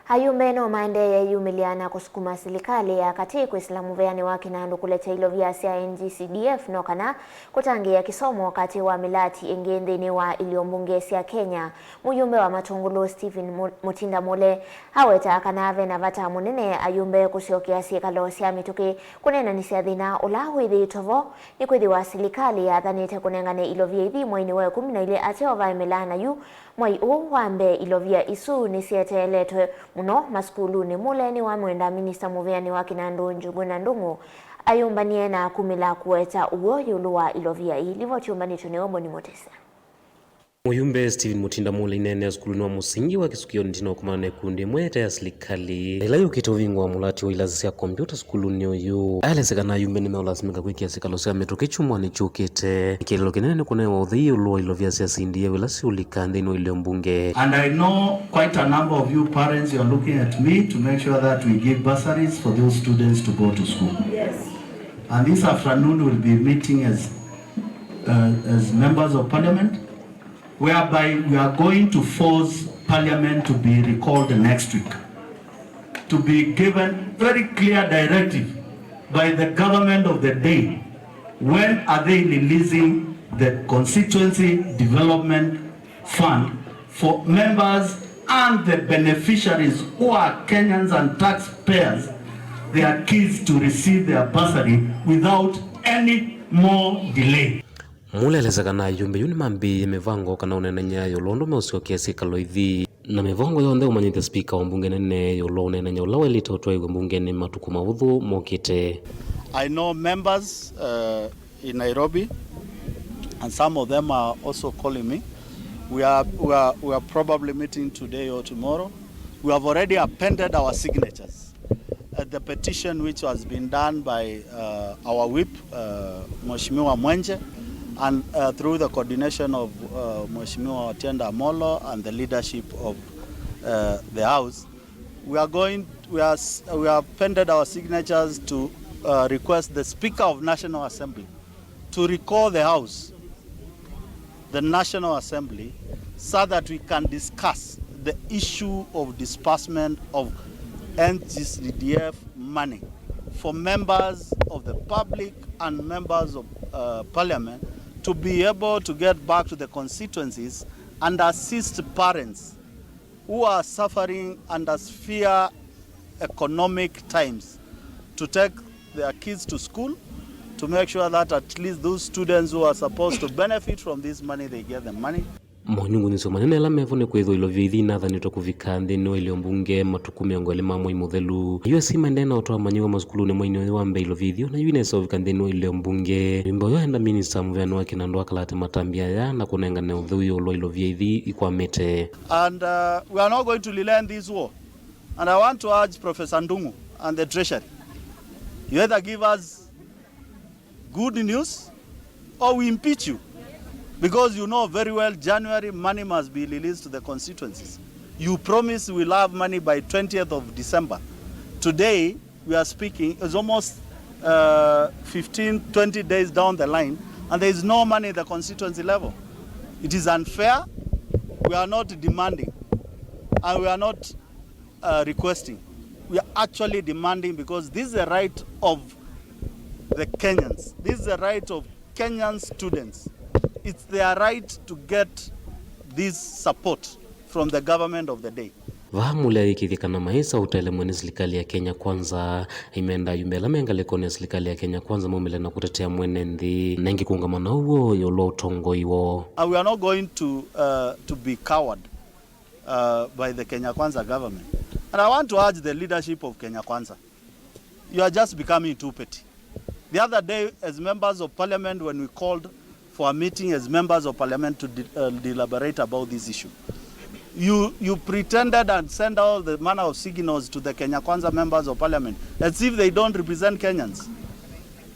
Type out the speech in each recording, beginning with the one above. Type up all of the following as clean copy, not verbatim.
Ayumbe nomaendeeye ewumilya na kusukuma silikali ya kati kwisila muvia wa kinandu kuleta ilovia Sya Ng-Cdf no kana kutangiia kisomo wakati wa milati ingi nthini wa iliombunge Sya Kenya. Muyumbe wa Matungulu Stephen Mutinda Mule eweta kana vena vata munene Ayumbe kusyokea silikalo sya mituki kunenanisya thina ula withi tovo ni kwithiwa silikali yathanite kunengane ilovia ithi mwai wa 12 Atie ovaimila nayu mwai wambe ilovia isu nisieteletwe muno maskuluni muleni wa Mwenda Minista muvia wa kinandu njuguna ndungu ayumbanie na kumila kuweta uwo yulu wa ilovia ilivo chiumbanito ni obo ni motesa. Muyumbe Stephen Mutinda Mule inene skuluni wa musingi wa kisukio ntino kumane kundi mweta ya silikali ilayo kitovingwa mulati wa ilazi ya kompyuta skuluni oyu ayalesekana Ayumbe nimeolazimika kwikia sikalo sya metoke chumwa ni chukite ikililo kinene kunewa udhiyo luwa ilovia Sya sindiye wilasi ulika nthini iliombunge. And I know quite a number of you parents, you are looking at me to make sure that we give bursaries for those students to go to school. Yes. And this afternoon we'll be meeting as members of parliament, whereby we are going to force Parliament to be recalled next week, to be given very clear directive by the government of the day. When are they releasing the constituency development fund for members and the beneficiaries who are Kenyans and taxpayers, their kids to receive their bursary without any more delay? Mule alezekana Ayumbe yuni mambi mevango kana unenenya yolondo meusyokea sikalo ithi na mevango yonde umanyite speaker wa mbunge nene yolo unenenya ulawa elita utwa igwe mbunge ni matuku maudhu mokite. I know members in Nairobi, and some of them are also calling me. We are probably meeting today or tomorrow. We have already appended our signatures at the petition which has been done by our whip, Mheshimiwa Mwenje, and through the coordination of Mheshimiwa Tienda Molo and the leadership of the House, we have appended our signatures to request the Speaker of National Assembly to recall the House, the National Assembly, so that we can discuss the issue of disbursement of Ng-Cdf money for members of the public and members of Parliament to be able to get back to the constituencies and assist parents who are suffering under severe economic times to take their kids to school, to make sure that at least those students who are supposed to benefit from this money, they get the money. Monyungu niso manene la mevone kwetho ilovia ithi nathanitwe kuvika nthini iliombunge matuku miongo ili mamwe muthelu iyo si mandena otwa manyiwa maskuluni mwaini wa mbe ilovia ithio na yuine sovika nthini iliombunge mimbo yo enda Minista muvia wa kinandu akalate matambia ya na kunengane uthuyo lo ilovia ithi ikwamete. And we are not going to relent this war. And I want to urge Professor Ndungu and the Treasury, you either give us good news or we impeach you. Because you know very well January money must be released to the constituencies. You promised we'll have money by 20th of December. Today we are speaking, it's almost 15-20 days down the line and there is no money at the constituency level. It is unfair. We are not demanding and we are not requesting. We are actually demanding because this is the right of the Kenyans. This is the right of Kenyan students. It's their right to get this support from the government of the day. Vahamule ikithikana maisa utele mwene silikali ya Kenya kwanza imeenda Ayumbe la mengalekone silikali ya Kenya kwanza mumile na kutetea mwene nthi na ingi kuungamana huo yolo utongo iwo. We are not going to be cowed by the Kenya Kwanza government. And I want to urge the leadership of Kenya Kwanza. You are just becoming too petty. The other day as members of parliament when we called for a meeting as members of parliament to deliberate about this issue, you pretended and sent all the manner of signals to the Kenya Kwanza members of parliament as if they don't represent Kenyans.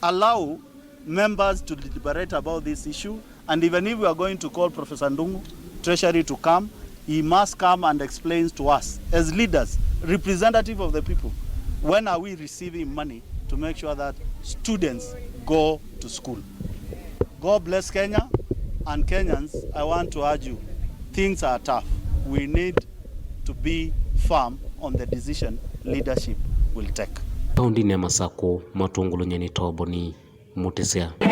Allow members to deliberate about this issue, and even if we are going to call Professor Ndungu, Treasury, to come, he must come and explain to us as leaders, representative of the people, when are we receiving money to make sure that students go to school. God bless Kenya, and Kenyans, I want to urge you, things are tough. We need to be firm on the decision leadership will take. Kaundini ya Masako, Matungulu Stephen Mutinda Mule.